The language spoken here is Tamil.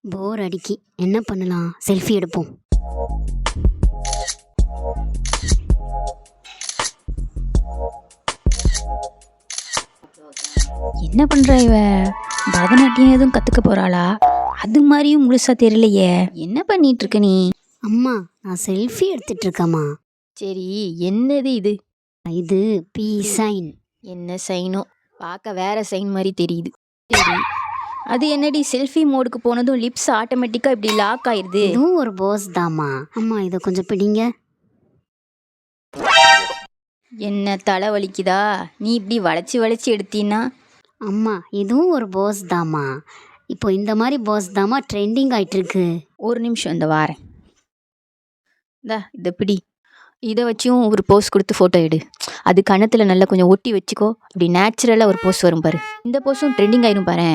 போர் அடிக்கி. என்ன பண்ணலாம்? செல்ஃபி எடுப்போம். என்ன பண்றா இவ? பரதநாட்டியம் எதுவும் கத்துக்க போறாளா? அது மாதிரியும் முழுசா தெரியலையே. என்ன பண்ணிட்டு இருக்க நீ? அம்மா, நான் செல்ஃபி எடுத்துட்டு இருக்கேம்மா. சரி, என்னது இது? இது பீ சைன். என்ன சைனோ? பார்க்க வேற சைன் மாதிரி தெரியுது. சரி, அது என்னடி செல்ஃபி மோடுக்கு போனதும் லிப்ஸ் ஆட்டோமேட்டிக்கா இப்படி லாக் ஆயிருது? இதுவும் ஒரு போஸ் தாம்மா. அம்மா, இதை கொஞ்சம் பிடிங்க. என்ன தலை வலிக்குதா? நீ இப்படி வளைச்சி வளைச்சி எடுத்தீன்னா? அம்மா, இதுவும் ஒரு போஸ் தாம்மா. இப்போ இந்த மாதிரி போஸ் தாம்மா ட்ரெண்டிங் ஆயிட்டு இருக்கு. ஒரு நிமிஷம், இந்த வாரேன். இதை பிடி. இதை வச்சும் ஒரு போஸ் கொடுத்து ஃபோட்டோ எடு. அது கணத்தில் நல்லா கொஞ்சம் ஒட்டி வச்சுக்கோ. அப்படி நேச்சுரலாக ஒரு போஸ் வரும் பாரு. இந்த போஸும் ட்ரெண்டிங் ஆயிரும் பாரு.